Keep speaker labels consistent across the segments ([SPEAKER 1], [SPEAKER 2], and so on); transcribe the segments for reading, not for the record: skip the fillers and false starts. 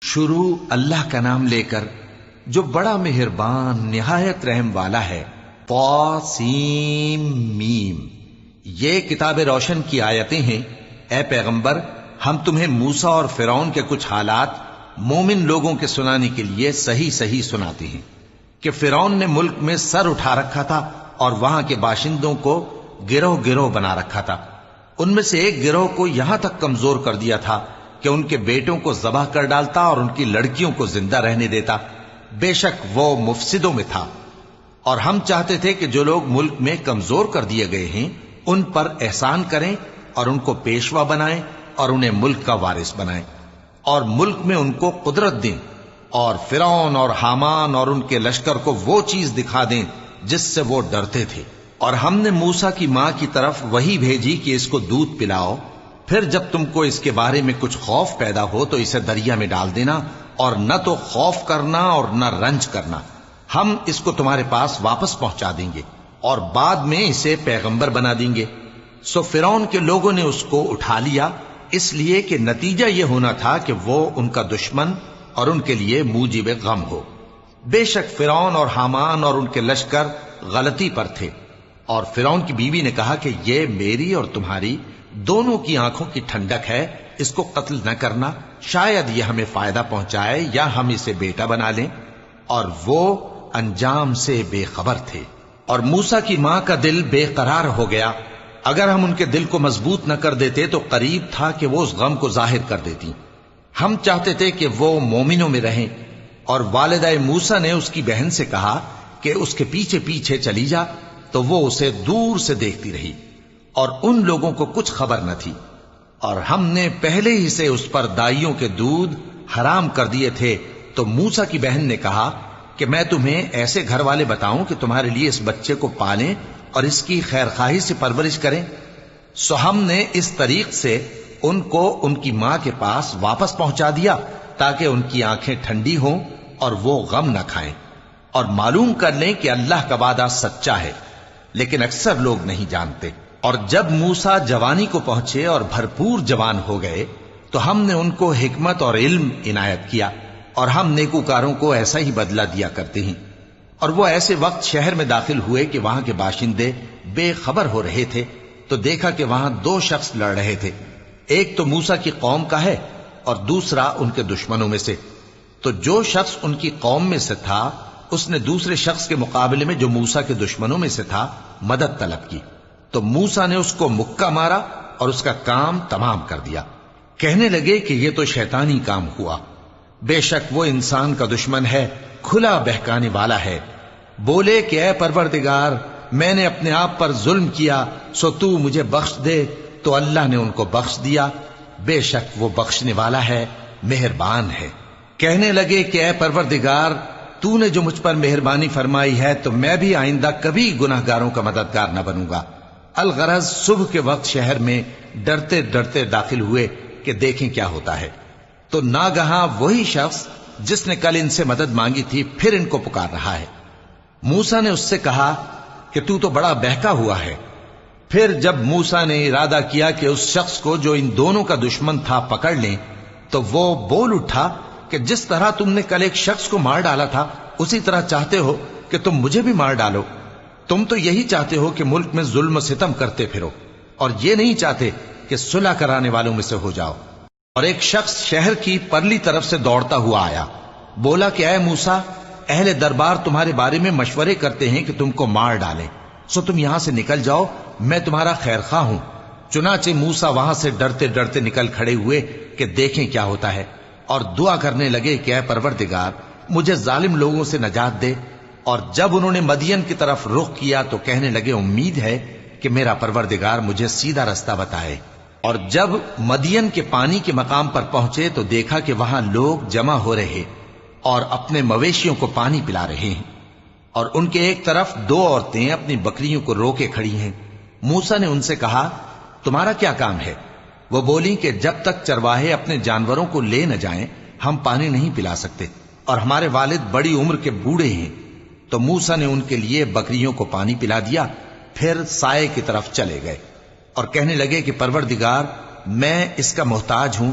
[SPEAKER 1] شروع اللہ کا نام لے کر جو بڑا مہربان نہایت رحم والا ہے۔ طاسیم میم، یہ کتاب روشن کی آیتیں ہیں۔ اے پیغمبر، ہم تمہیں موسیٰ اور فرعون کے کچھ حالات مومن لوگوں کے سنانے کے لیے صحیح صحیح سناتے ہیں کہ فرعون نے ملک میں سر اٹھا رکھا تھا اور وہاں کے باشندوں کو گروہ گروہ بنا رکھا تھا۔ ان میں سے ایک گروہ کو یہاں تک کمزور کر دیا تھا کہ ان کے بیٹوں کو ذبح کر ڈالتا اور ان کی لڑکیوں کو زندہ رہنے دیتا۔ بے شک وہ مفسدوں میں تھا، اور ہم چاہتے تھے کہ جو لوگ ملک میں کمزور کر دیے گئے ہیں ان پر احسان کریں اور ان کو پیشوا بنائیں اور انہیں ملک کا وارث بنائیں اور ملک میں ان کو قدرت دیں، اور فرعون اور حامان اور ان کے لشکر کو وہ چیز دکھا دیں جس سے وہ ڈرتے تھے۔ اور ہم نے موسیٰ کی ماں کی طرف وحی بھیجی کہ اس کو دودھ پلاؤ، پھر جب تم کو اس کے بارے میں کچھ خوف پیدا ہو تو اسے دریا میں ڈال دینا، اور نہ تو خوف کرنا اور نہ رنج کرنا، ہم اس کو تمہارے پاس واپس پہنچا دیں گے اور بعد میں اسے پیغمبر بنا دیں گے۔ سو فرعون کے لوگوں نے اس کو اٹھا لیا، اس لیے کہ نتیجہ یہ ہونا تھا کہ وہ ان کا دشمن اور ان کے لیے موجب غم ہو۔ بے شک فرعون اور حامان اور ان کے لشکر غلطی پر تھے، اور فرعون کی بیوی نے کہا کہ یہ میری اور تمہاری دونوں کی آنکھوں کی ٹھنڈک ہے، اس کو قتل نہ کرنا، شاید یہ ہمیں فائدہ پہنچائے یا ہم اسے بیٹا بنا لیں۔ اور وہ انجام سے بے خبر تھے۔ اور موسیٰ کی ماں کا دل بے قرار ہو گیا، اگر ہم ان کے دل کو مضبوط نہ کر دیتے تو قریب تھا کہ وہ اس غم کو ظاہر کر دیتی۔ ہم چاہتے تھے کہ وہ مومنوں میں رہیں، اور والدہ موسیٰ نے اس کی بہن سے کہا کہ اس کے پیچھے پیچھے چلی جا، تو وہ اسے دور سے دیکھتی رہی، اور ان لوگوں کو کچھ خبر نہ تھی۔ اور ہم نے پہلے ہی سے اس پر دائیوں کے دودھ حرام کر دیے تھے۔ تو موسیٰ کی بہن نے کہا کہ میں تمہیں ایسے گھر والے بتاؤں کہ تمہارے لیے اس بچے کو پالیں اور اس کی خیر خواہی سے پرورش کریں۔ سو ہم نے اس طریق سے ان کو ان کی ماں کے پاس واپس پہنچا دیا تاکہ ان کی آنکھیں ٹھنڈی ہوں اور وہ غم نہ کھائیں، اور معلوم کر لیں کہ اللہ کا وعدہ سچا ہے، لیکن اکثر لوگ نہیں جانتے۔ اور جب موسیٰ جوانی کو پہنچے اور بھرپور جوان ہو گئے تو ہم نے ان کو حکمت اور علم عنایت کیا، اور ہم نیکوکاروں کو ایسا ہی بدلہ دیا کرتے ہیں۔ اور وہ ایسے وقت شہر میں داخل ہوئے کہ وہاں کے باشندے بے خبر ہو رہے تھے، تو دیکھا کہ وہاں دو شخص لڑ رہے تھے، ایک تو موسیٰ کی قوم کا ہے اور دوسرا ان کے دشمنوں میں سے۔ تو جو شخص ان کی قوم میں سے تھا اس نے دوسرے شخص کے مقابلے میں جو موسیٰ کے دشمنوں میں سے تھا مدد طلب کی، تو موسیٰ نے اس کو مکہ مارا اور اس کا کام تمام کر دیا۔ کہنے لگے کہ یہ تو شیطانی کام ہوا، بے شک وہ انسان کا دشمن ہے، کھلا بہکانے والا ہے۔ بولے کہ اے پروردگار، میں نے اپنے آپ پر ظلم کیا، سو تو مجھے بخش دے، تو اللہ نے ان کو بخش دیا، بے شک وہ بخشنے والا ہے، مہربان ہے۔ کہنے لگے کہ اے پروردگار، تو نے جو مجھ پر مہربانی فرمائی ہے تو میں بھی آئندہ کبھی گناہ گاروں کا مددگار نہ بنوں گا۔ الغرض صبح کے وقت شہر میں ڈرتے ڈرتے داخل ہوئے کہ دیکھیں کیا ہوتا ہے، تو ناگہاں وہی شخص جس نے کل ان سے مدد مانگی تھی پھر ان کو پکار رہا ہے۔ موسیٰ نے اس سے کہا کہ تو بڑا بہکا ہوا ہے۔ پھر جب موسیٰ نے ارادہ کیا کہ اس شخص کو جو ان دونوں کا دشمن تھا پکڑ لیں، تو وہ بول اٹھا کہ جس طرح تم نے کل ایک شخص کو مار ڈالا تھا اسی طرح چاہتے ہو کہ تم مجھے بھی مار ڈالو۔ تم تو یہی چاہتے ہو کہ ملک میں ظلم و ستم کرتے پھرو، اور یہ نہیں چاہتے کہ صلح کرانے والوں میں سے ہو جاؤ۔ اور ایک شخص شہر کی پرلی طرف سے دوڑتا ہوا آیا، بولا کہ اے موسیٰ، اہل دربار تمہارے بارے میں مشورے کرتے ہیں کہ تم کو مار ڈالیں، سو تم یہاں سے نکل جاؤ، میں تمہارا خیر خواہ ہوں۔ چنانچہ موسیٰ وہاں سے ڈرتے ڈرتے نکل کھڑے ہوئے کہ دیکھیں کیا ہوتا ہے، اور دعا کرنے لگے کہ اے پروردگار، مجھے ظالم لوگوں سے نجات دے۔ اور جب انہوں نے مدین کی طرف رخ کیا تو کہنے لگے امید ہے کہ میرا پروردگار مجھے سیدھا رستہ بتائے۔ اور جب مدین کے پانی کے مقام پر پہنچے تو دیکھا کہ وہاں لوگ جمع ہو رہے اور اپنے مویشیوں کو پانی پلا رہے ہیں، اور ان کے ایک طرف دو عورتیں اپنی بکریوں کو روکے کھڑی ہیں۔ موسیٰ نے ان سے کہا تمہارا کیا کام ہے؟ وہ بولی کہ جب تک چرواہے اپنے جانوروں کو لے نہ جائیں ہم پانی نہیں پلا سکتے، اور ہمارے والد بڑی عمر کے بوڑھے ہیں۔ تو موسیٰ نے ان کے لیے بکریوں کو پانی پلا دیا، پھر سائے کی طرف چلے گئے اور کہنے لگے کہ پروردگار، میں اس کا محتاج ہوں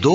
[SPEAKER 1] 2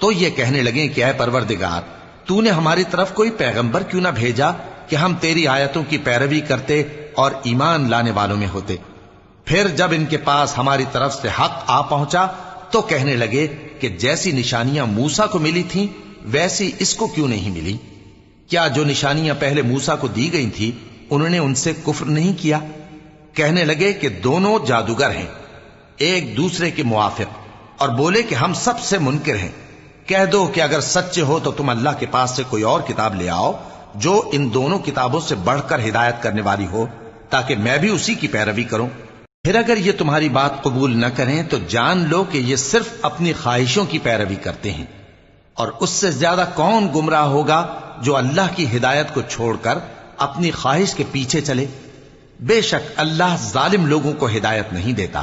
[SPEAKER 1] تو یہ کہنے لگے کہ اے پروردگار، تو نے ہماری طرف کوئی پیغمبر کیوں نہ بھیجا کہ ہم تیری آیتوں کی پیروی کرتے اور ایمان لانے والوں میں ہوتے۔ پھر جب ان کے پاس ہماری طرف سے حق آ پہنچا تو کہنے لگے کہ جیسی نشانیاں موسیٰ کو ملی تھیں ویسی اس کو کیوں نہیں ملی؟ کیا جو نشانیاں پہلے موسیٰ کو دی گئی تھی انہوں نے ان سے کفر نہیں کیا؟ کہنے لگے کہ دونوں جادوگر ہیں، ایک دوسرے کے موافق، اور بولے کہ ہم سب سے منکر ہیں۔ کہہ دو کہ اگر سچے ہو تو تم اللہ کے پاس سے کوئی اور کتاب لے آؤ جو ان دونوں کتابوں سے بڑھ کر ہدایت کرنے والی ہو، تاکہ میں بھی اسی کی پیروی کروں۔ پھر اگر یہ تمہاری بات قبول نہ کریں تو جان لو کہ یہ صرف اپنی خواہشوں کی پیروی کرتے ہیں، اور اس سے زیادہ کون گمراہ ہوگا جو اللہ کی ہدایت کو چھوڑ کر اپنی خواہش کے پیچھے چلے۔ بے شک اللہ ظالم لوگوں کو ہدایت نہیں دیتا،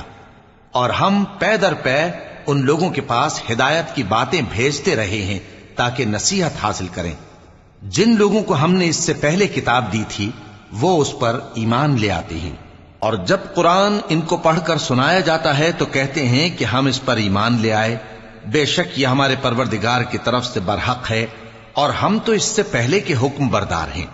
[SPEAKER 1] اور ہم پے در پے ان لوگوں کے پاس ہدایت کی باتیں بھیجتے رہے ہیں تاکہ نصیحت حاصل کریں۔ جن لوگوں کو ہم نے اس سے پہلے کتاب دی تھی وہ اس پر ایمان لے آتے ہیں، اور جب قرآن ان کو پڑھ کر سنایا جاتا ہے تو کہتے ہیں کہ ہم اس پر ایمان لے آئے۔ بے شک یہ ہمارے پروردگار کی طرف سے برحق ہے، اور ہم تو اس سے پہلے کے حکم بردار ہیں۔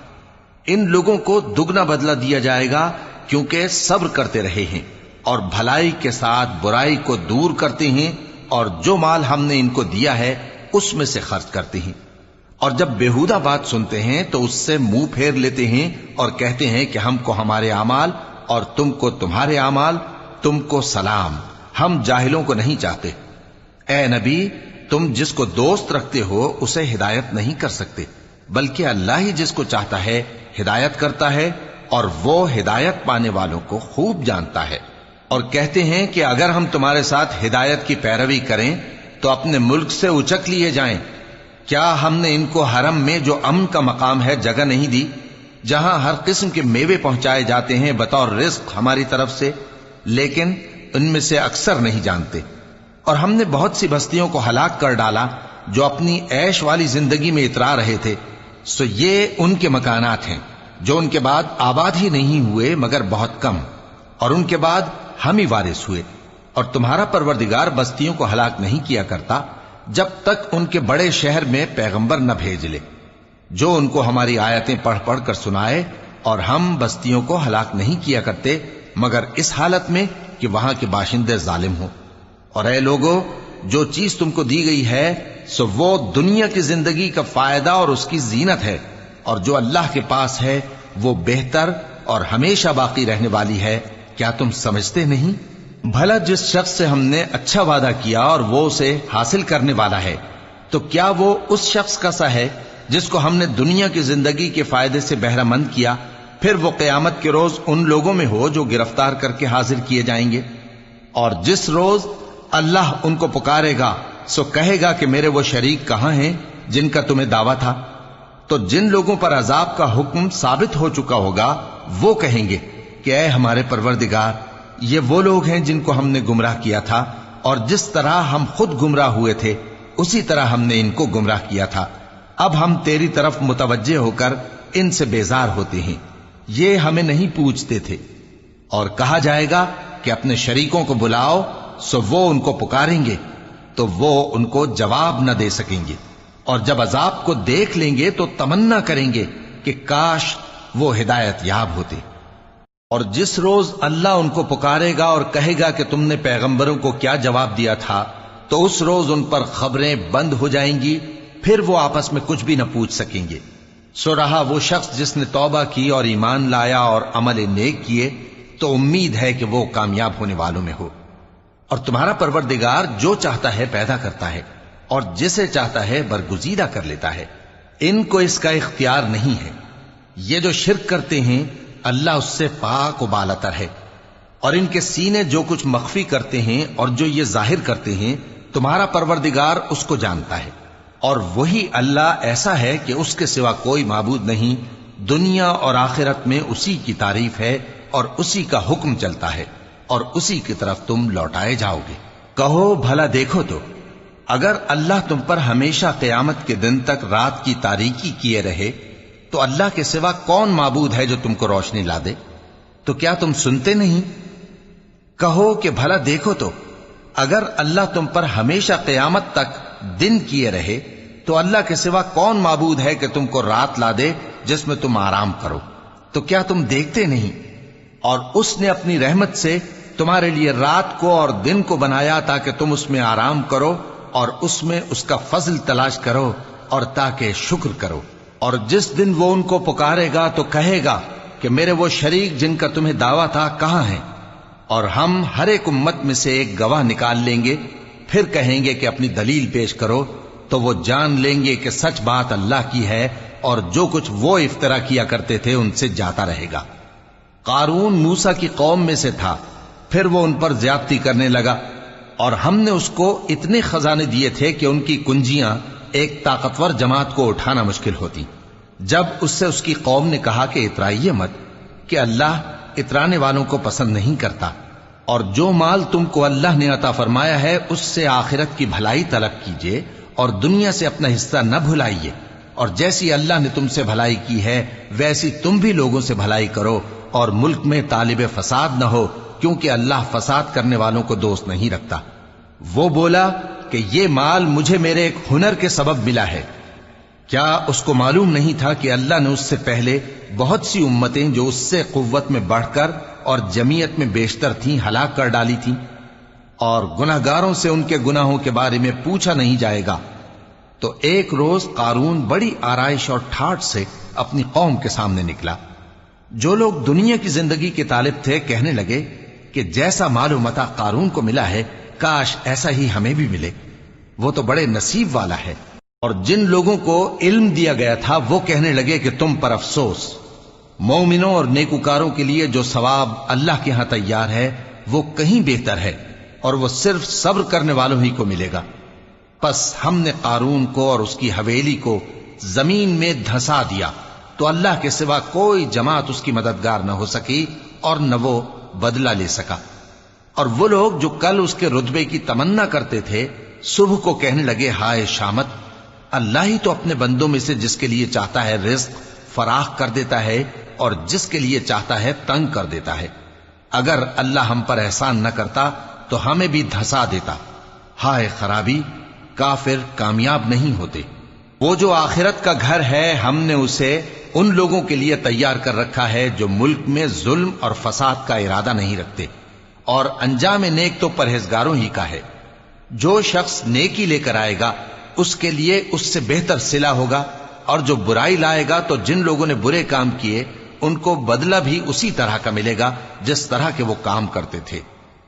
[SPEAKER 1] ان لوگوں کو دگنا بدلہ دیا جائے گا کیونکہ صبر کرتے رہے ہیں اور بھلائی کے ساتھ برائی کو دور کرتے ہیں، اور جو مال ہم نے ان کو دیا ہے اس میں سے خرچ کرتے ہیں۔ اور جب بیہودہ بات سنتے ہیں تو اس سے منہ پھیر لیتے ہیں اور کہتے ہیں کہ ہم کو ہمارے اعمال اور تم کو تمہارے اعمال، تم کو سلام، ہم جاہلوں کو نہیں چاہتے۔ اے نبی، تم جس کو دوست رکھتے ہو اسے ہدایت نہیں کر سکتے، بلکہ اللہ ہی جس کو چاہتا ہے ہدایت کرتا ہے، اور وہ ہدایت پانے والوں کو خوب جانتا ہے۔ اور کہتے ہیں کہ اگر ہم تمہارے ساتھ ہدایت کی پیروی کریں تو اپنے ملک سے اچک لیے جائیں۔ کیا ہم نے ان کو حرم میں جو امن کا مقام ہے جگہ نہیں دی، جہاں ہر قسم کے میوے پہنچائے جاتے ہیں بطور رزق ہماری طرف سے؟ لیکن ان میں سے اکثر نہیں جانتے۔ اور ہم نے بہت سی بستیوں کو ہلاک کر ڈالا جو اپنی عیش والی زندگی میں اترا رہے تھے، سو یہ ان کے مکانات ہیں جو ان کے بعد آباد ہی نہیں ہوئے مگر بہت کم، اور ان کے بعد ہم ہی وارث ہوئے۔ اور تمہارا پروردگار بستیوں کو ہلاک نہیں کیا کرتا جب تک ان کے بڑے شہر میں پیغمبر نہ بھیج لے جو ان کو ہماری آیتیں پڑھ پڑھ کر سنائے، اور ہم بستیوں کو ہلاک نہیں کیا کرتے مگر اس حالت میں کہ وہاں کے باشندے ظالم ہوں۔ اور اے لوگو، جو چیز تم کو دی گئی ہے سو وہ دنیا کی زندگی کا فائدہ اور اس کی زینت ہے، اور جو اللہ کے پاس ہے وہ بہتر اور ہمیشہ باقی رہنے والی ہے۔ کیا تم سمجھتے نہیں؟ بھلا جس شخص سے ہم نے اچھا وعدہ کیا اور وہ اسے حاصل کرنے والا ہے، تو کیا وہ اس شخص کا سا ہے جس کو ہم نے دنیا کی زندگی کے فائدے سے بہرہ مند کیا، پھر وہ قیامت کے روز ان لوگوں میں ہو جو گرفتار کر کے حاضر کیے جائیں گے؟ اور جس روز اللہ ان کو پکارے گا سو کہے گا کہ میرے وہ شریک کہاں ہیں جن کا تمہیں دعویٰ تھا؟ تو جن لوگوں پر عذاب کا حکم ثابت ہو چکا ہوگا وہ کہیں گے کہ اے ہمارے پروردگار، یہ وہ لوگ ہیں جن کو ہم نے گمراہ کیا تھا، اور جس طرح ہم خود گمراہ ہوئے تھے اسی طرح ہم نے ان کو گمراہ کیا تھا۔ اب ہم تیری طرف متوجہ ہو کر ان سے بیزار ہوتے ہیں، یہ ہمیں نہیں پوچھتے تھے۔ اور کہا جائے گا کہ اپنے شریکوں کو بلاؤ، سو وہ ان کو پکاریں گے تو وہ ان کو جواب نہ دے سکیں گے، اور جب عذاب کو دیکھ لیں گے تو تمنا کریں گے کہ کاش وہ ہدایت یاب ہوتے۔ اور جس روز اللہ ان کو پکارے گا اور کہے گا کہ تم نے پیغمبروں کو کیا جواب دیا تھا، تو اس روز ان پر خبریں بند ہو جائیں گی، پھر وہ آپس میں کچھ بھی نہ پوچھ سکیں گے۔ سو رہا وہ شخص جس نے توبہ کی اور ایمان لایا اور عمل نیک کیے تو امید ہے کہ وہ کامیاب ہونے والوں میں ہو۔ اور تمہارا پروردگار جو چاہتا ہے پیدا کرتا ہے، اور جسے چاہتا ہے برگزیدہ کر لیتا ہے، ان کو اس کا اختیار نہیں ہے۔ یہ جو شرک کرتے ہیں اللہ اس سے پاک و بالاتر ہے، اور ان کے سینے جو کچھ مخفی کرتے ہیں اور جو یہ ظاہر کرتے ہیں تمہارا پروردگار اس کو جانتا ہے۔ اور وہی اللہ ایسا ہے کہ اس کے سوا کوئی معبود نہیں، دنیا اور آخرت میں اسی کی تعریف ہے اور اسی کا حکم چلتا ہے، اور اسی کی طرف تم لوٹائے جاؤ گے۔ کہو بھلا دیکھو تو اگر اللہ تم پر ہمیشہ قیامت کے دن تک رات کی تاریکی کیے رہے تو اللہ کے سوا کون معبود ہے جو تم کو روشنی لا دے؟ تو کیا تم سنتے نہیں؟ کہو کہ بھلا دیکھو تو اگر اللہ تم پر ہمیشہ قیامت تک دن کیے رہے تو اللہ کے سوا کون معبود ہے کہ تم کو رات لا دے جس میں تم آرام کرو؟ تو کیا تم دیکھتے نہیں؟ اور اس نے اپنی رحمت سے تمہارے لیے رات کو اور دن کو بنایا تاکہ تم اس میں آرام کرو اور اس میں اس کا فضل تلاش کرو اور تاکہ شکر کرو۔ اور جس دن وہ ان کو پکارے گا تو کہے گا کہ میرے وہ شریک جن کا تمہیں دعویٰ تھا کہاں ہیں؟ اور ہم ہر ایک امت میں سے ایک گواہ نکال لیں گے، پھر کہیں گے کہ اپنی دلیل پیش کرو، تو وہ جان لیں گے کہ سچ بات اللہ کی ہے اور جو کچھ وہ افترا کیا کرتے تھے ان سے جاتا رہے گا۔ قارون موسیٰ کی قوم میں سے تھا، پھر وہ ان پر زیادتی کرنے لگا، اور ہم نے اس کو اتنے خزانے دیے تھے کہ ان کی کنجیاں ایک طاقتور جماعت کو اٹھانا مشکل ہوتی۔ جب اس سے اس کی قوم نے کہا کہ اترائیے مت، کہ اللہ اترانے والوں کو پسند نہیں کرتا، اور جو مال تم کو اللہ نے عطا فرمایا ہے اس سے آخرت کی بھلائی طلب کیجیے اور دنیا سے اپنا حصہ نہ بھلائیے، اور جیسی اللہ نے تم سے بھلائی کی ہے ویسی تم بھی لوگوں سے بھلائی کرو، اور ملک میں طالب فساد نہ ہو، کیونکہ اللہ فساد کرنے والوں کو دوست نہیں رکھتا۔ وہ بولا کہ یہ مال مجھے میرے ایک ہنر کے سبب ملا ہے۔ کیا اس کو معلوم نہیں تھا کہ اللہ نے اس سے پہلے بہت سی امتیں جو اس سے قوت میں بڑھ کر اور جمعیت میں بیشتر تھیں ہلاک کر ڈالی تھیں، اور گناہگاروں سے ان کے گناہوں کے بارے میں پوچھا نہیں جائے گا؟ تو ایک روز قارون بڑی آرائش اور ٹھاٹھ سے اپنی قوم کے سامنے نکلا۔ جو لوگ دنیا کی زندگی کے طالب تھے کہنے لگے کہ جیسا مال و متاع قارون کو ملا ہے کاش ایسا ہی ہمیں بھی ملے، وہ تو بڑے نصیب والا ہے۔ اور جن لوگوں کو علم دیا گیا تھا وہ کہنے لگے کہ تم پر افسوس، مومنوں اور نیکوکاروں کے لیے جو ثواب اللہ کے ہاں تیار ہے وہ کہیں بہتر ہے، اور وہ صرف صبر کرنے والوں ہی کو ملے گا۔ پس ہم نے قارون کو اور اس کی حویلی کو زمین میں دھسا دیا، تو اللہ کے سوا کوئی جماعت اس کی مددگار نہ ہو سکی اور نہ وہ بدلہ لے سکا۔ اور وہ لوگ جو کل اس کے رتبے کی تمنا کرتے تھے صبح کو کہنے لگے ہائے شامت، اللہ ہی تو اپنے بندوں میں سے جس کے لیے چاہتا ہے رزق فراخ کر دیتا ہے اور جس کے لیے چاہتا ہے تنگ کر دیتا ہے۔ اگر اللہ ہم پر احسان نہ کرتا تو ہمیں بھی دھسا دیتا۔ ہائے خرابی، کافر کامیاب نہیں ہوتے۔ وہ جو آخرت کا گھر ہے ہم نے اسے ان لوگوں کے لیے تیار کر رکھا ہے جو ملک میں ظلم اور فساد کا ارادہ نہیں رکھتے، اور انجام نیک تو پرہیزگاروں ہی کا ہے۔ جو شخص نیکی لے کر آئے گا اس کے لیے اس سے بہتر صلہ ہوگا، اور جو برائی لائے گا تو جن لوگوں نے برے کام کیے ان کو بدلہ بھی اسی طرح کا ملے گا جس طرح کے وہ کام کرتے تھے۔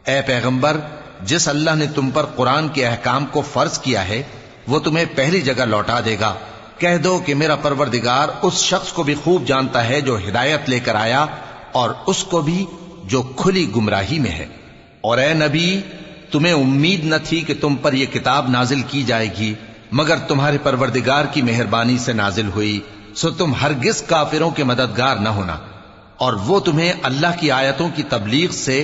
[SPEAKER 1] اے پیغمبر، جس اللہ نے تم پر قرآن کے احکام کو فرض کیا ہے وہ تمہیں پہلی جگہ لوٹا دے گا۔ کہہ دو کہ میرا پروردگار اس شخص کو بھی خوب جانتا ہے جو ہدایت لے کر آیا، اور اس کو بھی جو کھلی گمراہی میں ہے۔ اور اے نبی، تمہیں امید نہ تھی کہ تم پر یہ کتاب نازل کی جائے گی مگر تمہارے پروردگار کی مہربانی سے نازل ہوئی، سو تم ہرگز کافروں کے مددگار نہ ہونا، اور وہ تمہیں اللہ کی آیتوں کی تبلیغ سے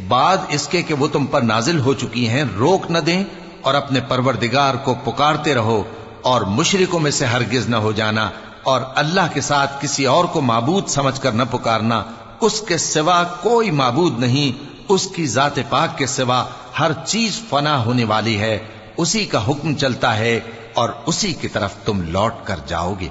[SPEAKER 1] بعد اس کے کہ وہ تم پر نازل ہو چکی ہیں روک نہ دیں، اور اپنے پروردگار کو پکارتے رہو اور مشرکوں میں سے ہرگز نہ ہو جانا، اور اللہ کے ساتھ کسی اور کو معبود سمجھ کر نہ پکارنا۔ اس کے سوا کوئی معبود نہیں، اس کی ذات پاک کے سوا ہر چیز فنا ہونے والی ہے، اسی کا حکم چلتا ہے اور اسی کی طرف تم لوٹ کر جاؤ گے۔